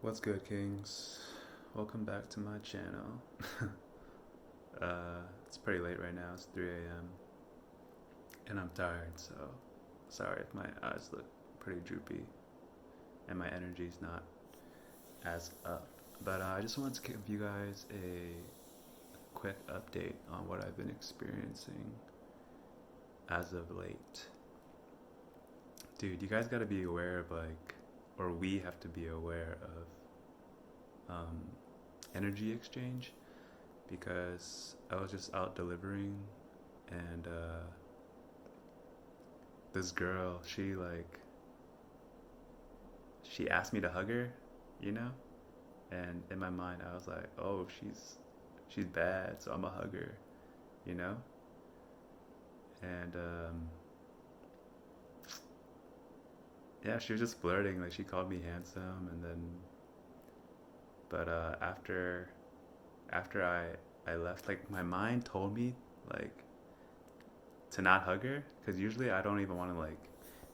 What's good, Kings? Welcome back to my channel. It's pretty late right now. It's 3 a.m. and I'm tired, so sorry if my eyes look pretty droopy and my energy's not as up. But I just wanted to give you guys a quick update on what I've been experiencing as of late. Dude, you guys gotta be aware of or we have to be aware of energy exchange because I was just out delivering and this girl, she asked me to hug her, you know? And in my mind I was like, "Oh, she's bad, so I'm a hug her," you know? And yeah, she was just flirting, like she called me handsome and then but after I left, like my mind told me like to not hug her because usually I don't even want to like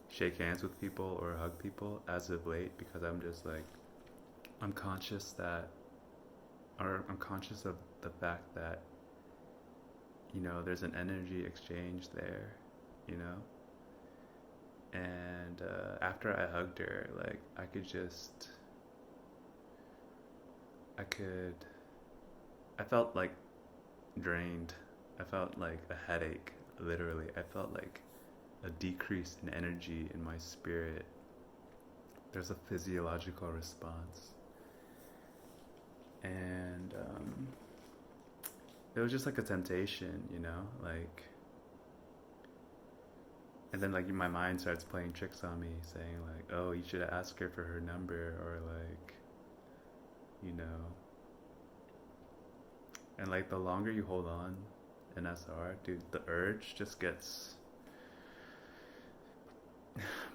shake hands with people or hug people as of late because I'm just like I'm conscious that or I'm conscious of the fact that there's an energy exchange there, you know. And after I hugged her, like I could I felt like drained. I felt like a headache, literally. I felt like a decrease in energy in my spirit. There's a physiological response. And it was just like a temptation, you know? And then like my mind starts playing tricks on me, saying like, oh, you should ask her for her number, or like, you know. And like the longer you hold on in SR, dude, the urge just gets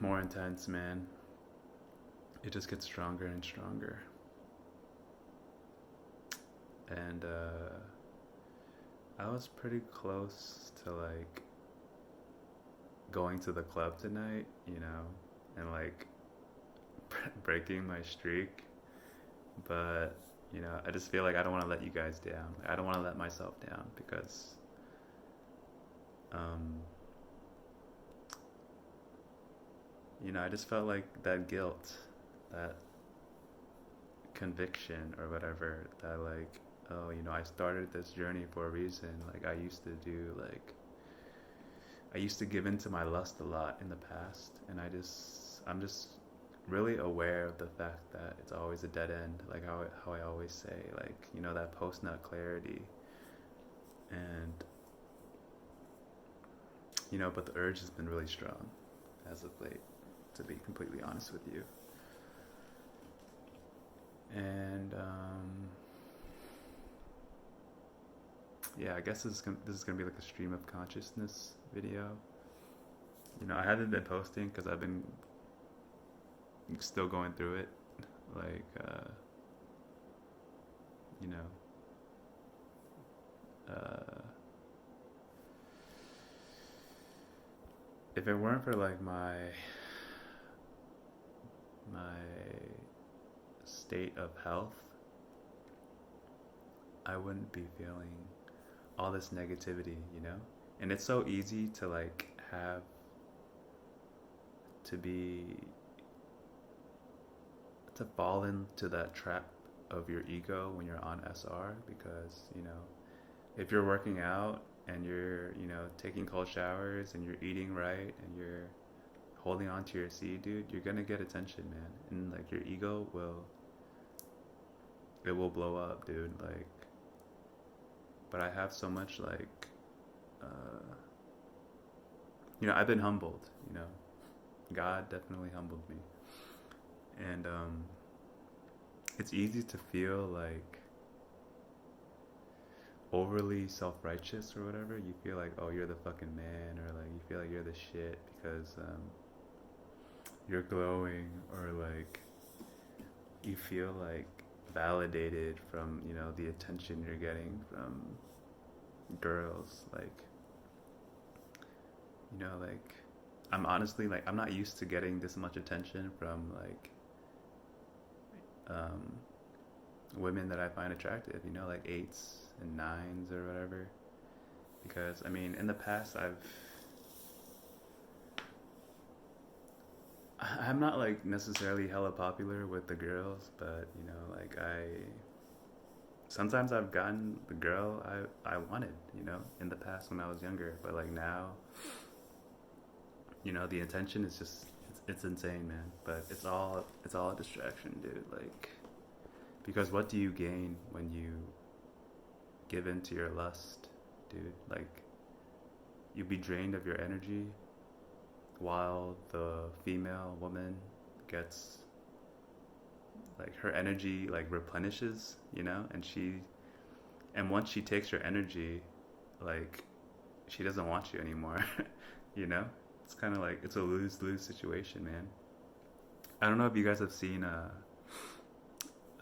more intense, man. It just gets stronger and stronger. And I was pretty close to like going to the club tonight, and like breaking my streak. But, I just feel like I don't want to let you guys down. I don't want to let myself down because um, I just felt like that guilt, that conviction or whatever, that like, oh, I started this journey for a reason. Like I used to give into my lust a lot in the past, and I'm just really aware of the fact that it's always a dead end, like how I always say, like, that post nut clarity. And but the urge has been really strong as of late, to be completely honest with you. And yeah, I guess this is gonna be like a stream of consciousness video. I haven't been posting because I've been still going through it. Like, you know, uh, if it weren't for like my state of health, I wouldn't be feeling all this negativity, And it's so easy to like have to be to fall into that trap of your ego when you're on SR because, if you're working out and you're, taking cold showers and you're eating right and you're holding on to your seed, dude, you're gonna get attention, man. And like your ego it will blow up, dude. Like, but I have so much like, I've been humbled, God definitely humbled me. And it's easy to feel like overly self-righteous or whatever. You feel like, oh, you're the fucking man, or like you feel like you're the shit because you're glowing, or like you feel like validated from the attention you're getting from girls. Like I'm honestly like I'm not used to getting this much attention from like um, women that I find attractive, you know, like eights and nines or whatever. Because I mean, in the past, I'm not like necessarily hella popular with the girls, but you know, like sometimes I've gotten the girl I wanted, you know, in the past when I was younger, but like now, you know, the intention is just it's insane, man. But it's all a distraction, dude. Like, because what do you gain when you give in to your lust, dude? Like, you'll be drained of your energy while the female woman gets like her energy like replenishes, you know, and once she takes your energy, like she doesn't want you anymore, you know? It's kind of like it's a lose-lose situation, man. I don't know if you guys have seen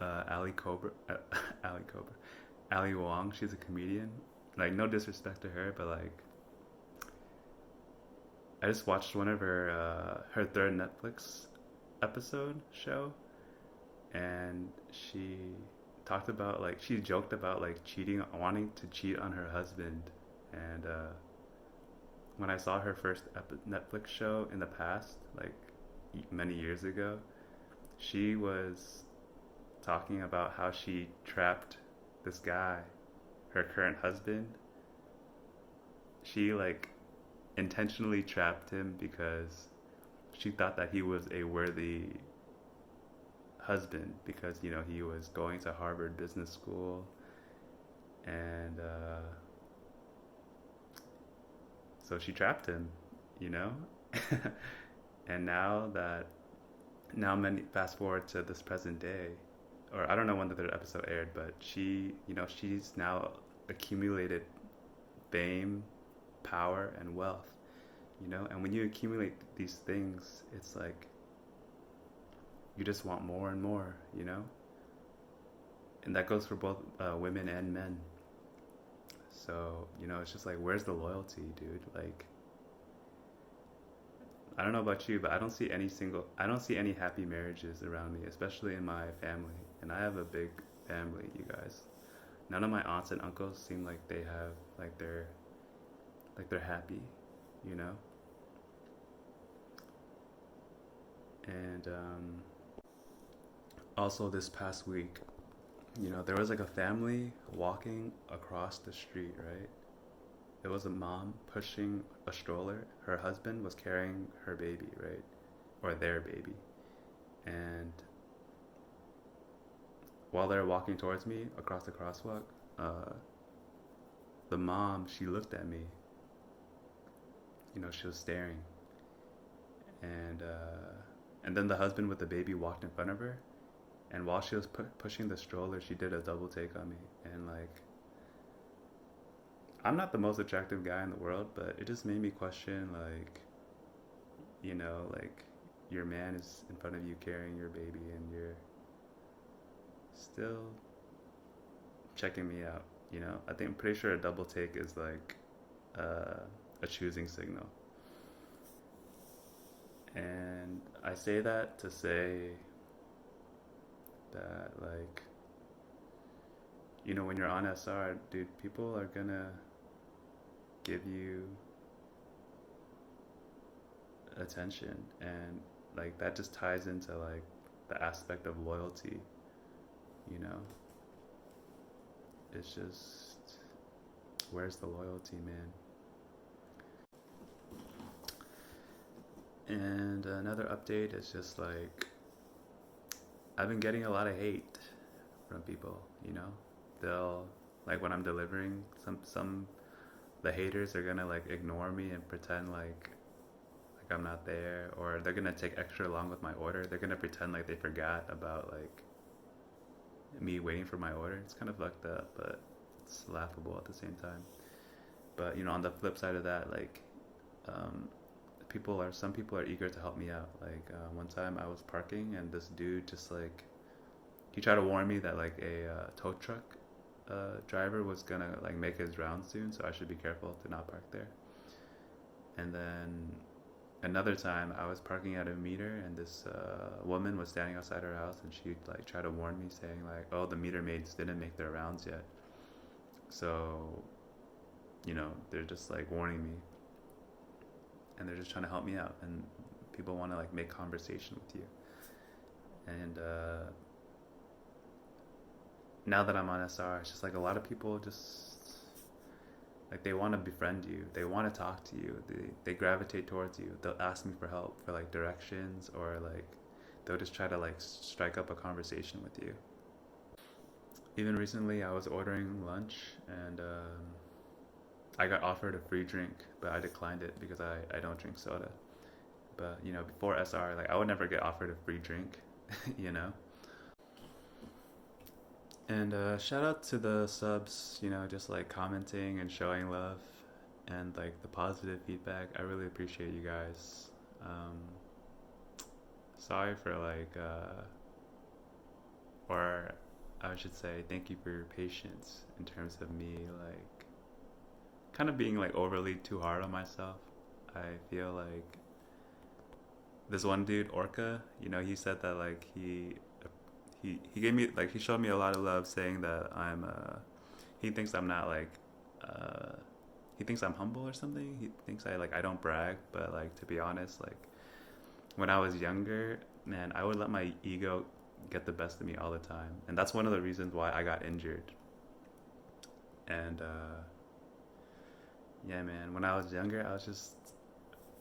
Ali Cobra, Ali Cobra, Ali Wong. She's a comedian. Like, no disrespect to her, but like, I just watched one of her third Netflix episode show, and she talked about like she joked about like cheating, wanting to cheat on her husband, and when I saw her first Netflix show in the past, like many years ago, she was talking about how she trapped this guy, her current husband. She like intentionally trapped him because she thought that he was a worthy husband because you know he was going to Harvard Business School, and so she trapped him, you know. And now many fast forward to this present day, or I don't know when the third episode aired, but she, you know, she's now accumulated fame, power, and wealth, you know. And when you accumulate these things, it's like you just want more and more, you know. And that goes for both women and men. So, you know, it's just like, where's the loyalty, dude? Like, I don't know about you, but I don't see any happy marriages around me, especially in my family. And I have a big family, you guys. None of my aunts and uncles seem like they have, like they're happy, you know? And also this past week, you know, there was like a family walking across the street, right? It was a mom pushing a stroller. Her husband was carrying her baby, right? Or their baby. And while they're walking towards me across the crosswalk, the mom, she looked at me. You know, she was staring. And then the husband with the baby walked in front of her. And while she was pushing the stroller, she did a double take on me. And like, I'm not the most attractive guy in the world, but it just made me question, like, you know, like, your man is in front of you carrying your baby and you're still checking me out, you know? I'm pretty sure a double take is like a choosing signal. And I say that to say that, like, you know, when you're on SR, dude, people are gonna give you attention, and like that just ties into like the aspect of loyalty, you know. It's just, where's the loyalty, man? And another update is just like, I've been getting a lot of hate from people, you know. They'll, like, when I'm delivering, some the haters are gonna like ignore me and pretend like I'm not there, or they're gonna take extra long with my order. They're gonna pretend like they forgot about like me waiting for my order. It's kind of fucked up, but it's laughable at the same time. But you know, on the flip side of that, like, um, some people are eager to help me out. Like, one time I was parking and this dude just like, he tried to warn me that like a tow truck driver was gonna like make his rounds soon, so I should be careful to not park there. And then another time I was parking at a meter, and this woman was standing outside her house, and she like tried to warn me, saying like, "Oh, the meter maids didn't make their rounds yet, so they're just like warning me, and they're just trying to help me out, and people want to like make conversation with you." And now that I'm on SR, it's just like a lot of people just like they want to befriend you, they want to talk to you, they gravitate towards you, they'll ask me for help, for like directions, or like they'll just try to like strike up a conversation with you. Even recently I was ordering lunch, and I got offered a free drink, but I declined it because I don't drink soda. But before SR, like I would never get offered a free drink. you know and shout out to the subs, just like commenting and showing love, and like the positive feedback. I really appreciate you guys. Sorry for like or I should say thank you for your patience in terms of me like kind of being like overly too hard on myself. I feel like this one dude, Orca, he said that like he gave me like he showed me a lot of love, saying that he thinks I'm not like uh he thinks I'm humble or something. He thinks I don't brag, but like to be honest, like when I was younger, man, I would let my ego get the best of me all the time, and that's one of the reasons why I got injured. And yeah, man, when I was younger,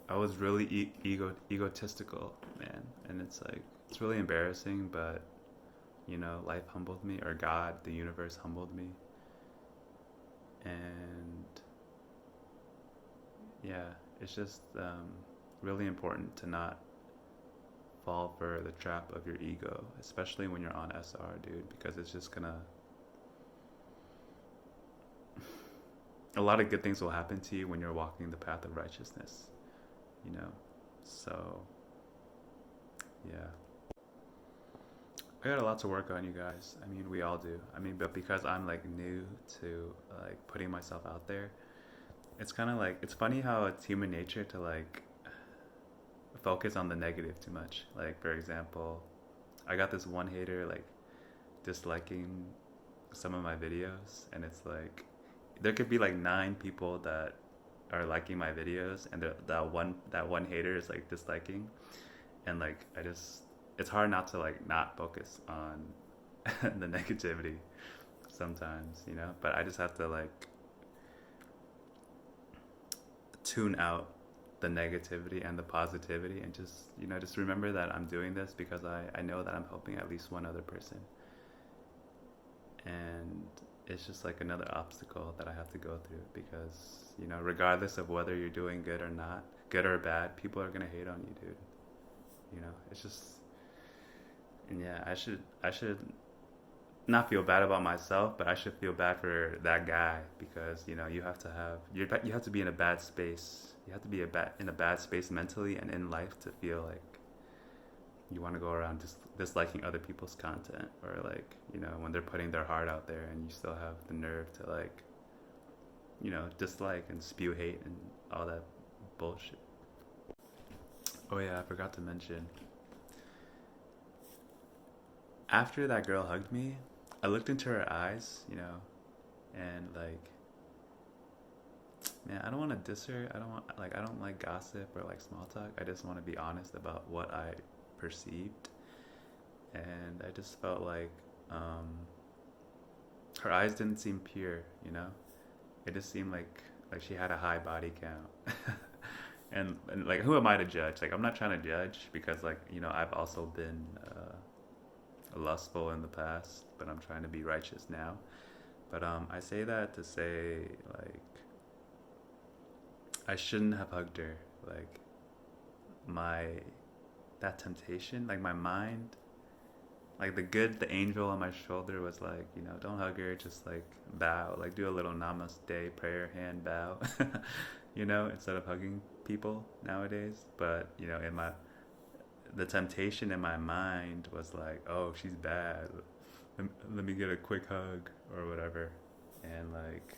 I was really egotistical, man, and it's really embarrassing, but life humbled me, or God, the universe humbled me, and yeah, it's just really important to not fall for the trap of your ego, especially when you're on SR, dude, because it's just gonna a lot of good things will happen to you when you're walking the path of righteousness, so yeah, I got a lot to work on, you guys. I mean, we all do. I mean, but because I'm like new to like putting myself out there, it's kind of like, it's funny how it's human nature to like focus on the negative too much. Like, for example, I got this one hater like disliking some of my videos, and it's like there could be like 9 people that are liking my videos, and that one hater is like disliking, and like it's hard not to like not focus on the negativity sometimes, but I just have to like tune out the negativity and the positivity, and just remember that I'm doing this because I know that I'm helping at least one other person, and it's just like another obstacle that I have to go through, because regardless of whether you're doing good or not, good or bad, people are gonna hate on you, dude. It's just, and yeah, I should not feel bad about myself, but I should feel bad for that guy, because you have to be in a bad space. You have to be in a bad space mentally and in life to feel like you want to go around just disliking other people's content, or like when they're putting their heart out there, and you still have the nerve to like dislike and spew hate and all that bullshit. Oh yeah, I forgot to mention, after that girl hugged me, I looked into her eyes, and like, man, I don't want to diss her. I don't like gossip or like small talk. I just want to be honest about what I perceived, and I just felt like her eyes didn't seem pure. It just seemed like she had a high body count. And like, who am I to judge? Like, I'm not trying to judge, because like I've also been lustful in the past, but I'm trying to be righteous now. But I say that to say, like, I shouldn't have hugged her. Like, that temptation, like my mind, like the angel on my shoulder was like, don't hug her, just like bow, like do a little namaste prayer hand bow, instead of hugging people nowadays. But the temptation in my mind was like, oh, she's bad, let me get a quick hug or whatever. And like,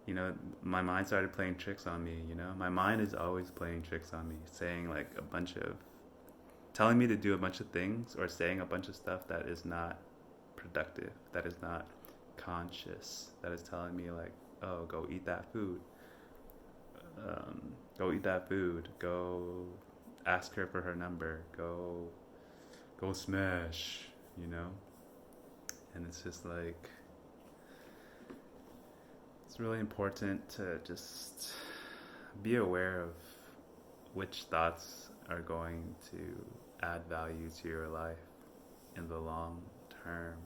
you know, my mind started playing tricks on me, you know? My mind is always playing tricks on me, saying like a bunch of, telling me to do a bunch of things or saying a bunch of stuff that is not productive, that is not conscious, that is telling me like, oh, go eat that food. Go eat that food. Go ask her for her number. Go smash, you know? And it's just like, it's really important to just be aware of which thoughts are going to add value to your life in the long term,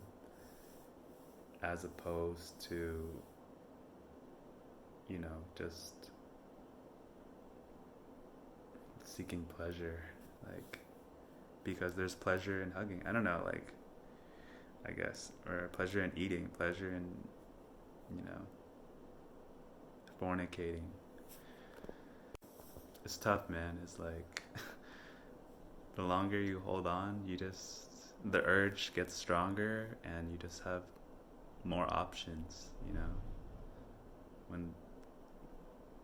as opposed to, you know, just seeking pleasure, like, because there's pleasure in hugging. I don't know, like, I guess, or pleasure in eating, pleasure in, you know, fornicating. It's tough, man. It's like the longer you hold on, the urge gets stronger, and you just have more options, you know. When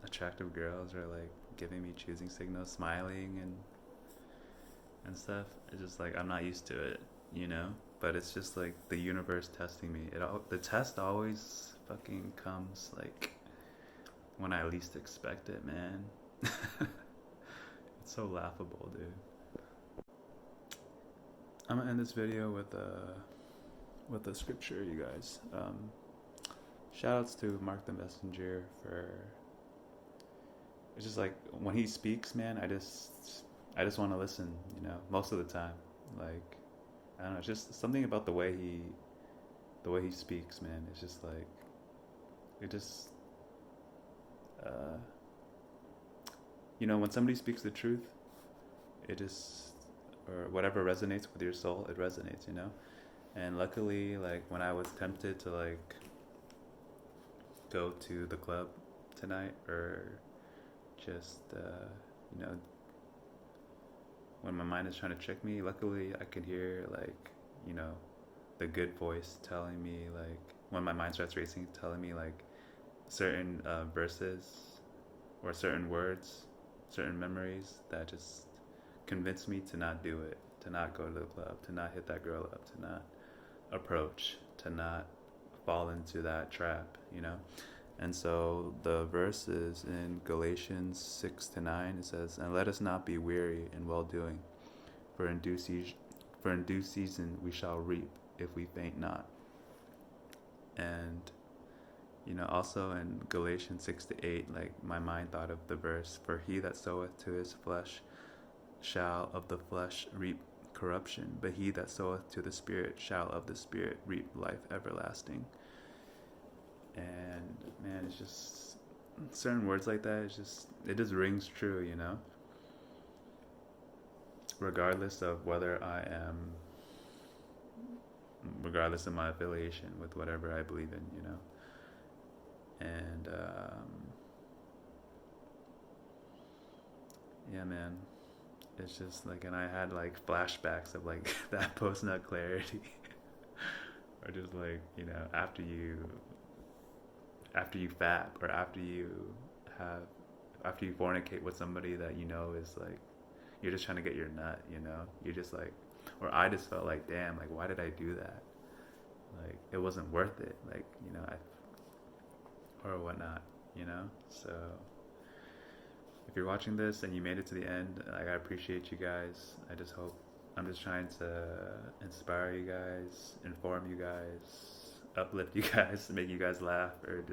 attractive girls are like giving me choosing signals, smiling and stuff, it's just like I'm not used to it, you know. But it's just like the universe testing me. The test always fucking comes like when I least expect it, man. It's so laughable, dude. I'm gonna end this video with a scripture, you guys. Shoutouts to Mark the Messenger for. It's just like when he speaks, man. I just want to listen, you know. Most of the time, like, I don't know, just something about the way he speaks, man. It's just like, it just, you know, when somebody speaks the truth, it just, or whatever resonates with your soul, it resonates, you know. And luckily, like, when I was tempted to like go to the club tonight, or just, you know, when my mind is trying to trick me, luckily I could hear, like, you know, the good voice telling me, like, when my mind starts racing, telling me like certain verses or certain words, certain memories that just convince me to not do it, to not go to the club, to not hit that girl up, to not approach, to not fall into that trap, you know. And so the verse is in Galatians 6-9. It says, "And let us not be weary in well-doing, for in due season we shall reap if we faint not." And, you know, also in Galatians 6-8, like, my mind thought of the verse, "For he that soweth to his flesh shall of the flesh reap corruption, but he that soweth to the Spirit shall of the Spirit reap life everlasting." And man, it's just certain words like that, it just rings true, you know, regardless of regardless of my affiliation with whatever I believe in, you know. And yeah, man, it's just like, and I had like flashbacks of like that post-nut clarity or just like, you know, after you fap, or after you fornicate with somebody that you know is like, you're just trying to get your nut, you know. You're just like, or I just felt like, damn, like, why did I do that? Like, it wasn't worth it, like, you know, or whatnot, you know. So if you're watching this and you made it to the end, like, I appreciate you guys. I'm just trying to inspire you guys, inform you guys, uplift you guys, make you guys laugh, or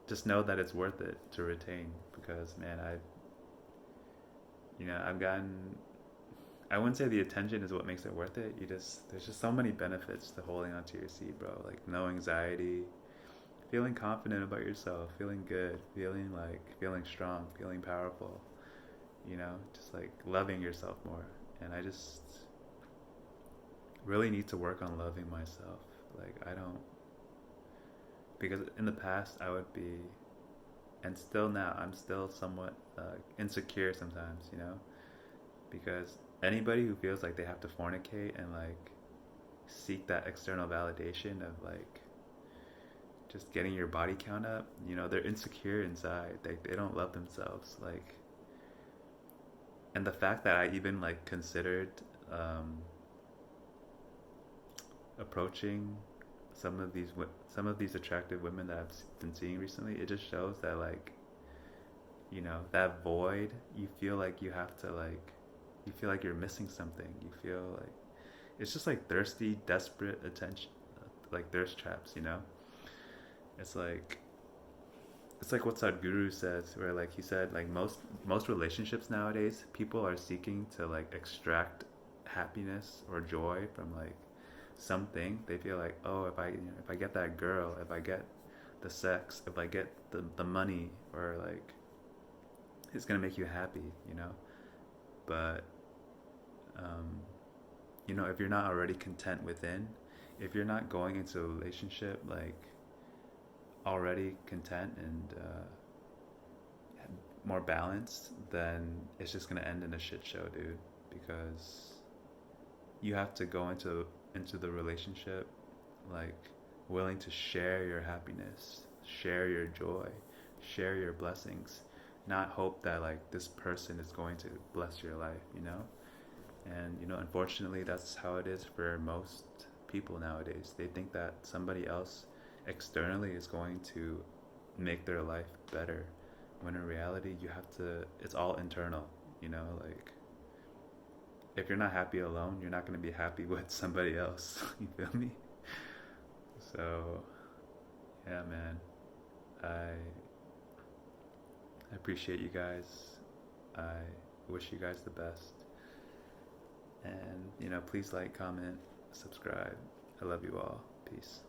just know that it's worth it to retain. Because, man, I've gotten, I wouldn't say the attention is what makes it worth it. There's just so many benefits to holding onto your seat, bro. Like, no anxiety, feeling confident about yourself, feeling good, feeling strong, feeling powerful, you know, just like loving yourself more. And I just really need to work on loving myself. Like, because in the past I would be, and still now, I'm still somewhat insecure sometimes, you know, because anybody who feels like they have to fornicate and like seek that external validation of like just getting your body count up, you know, they're insecure inside. They don't love themselves. Like, and the fact that I even like considered um, approaching some of these attractive women that I've been seeing recently, it just shows that like, you know, that void, you feel like you have to like, you feel like you're missing something. You feel like it's just like thirsty, desperate attention, like thirst traps, you know? It's like what Sadhguru says, where like he said like most relationships nowadays, people are seeking to like extract happiness or joy from like something. They feel like, oh, if I get that girl, if I get the sex, if I get the money, or like it's gonna make you happy, you know. But um, you know, if you're not already content within, if you're not going into a relationship like already content and more balanced, then it's just gonna end in a shit show, dude. Because you have to go into the relationship like willing to share your happiness, share your joy, share your blessings, not hope that like this person is going to bless your life, you know? And you know, unfortunately, that's how it is for most people nowadays. They think that somebody else externally is going to make their life better, when in reality you have to, it's all internal, you know. Like, if you're not happy alone, you're not going to be happy with somebody else. You feel me? So yeah, man, I appreciate you guys. I wish you guys the best. And you know, please like, comment, subscribe. I love you all. Peace.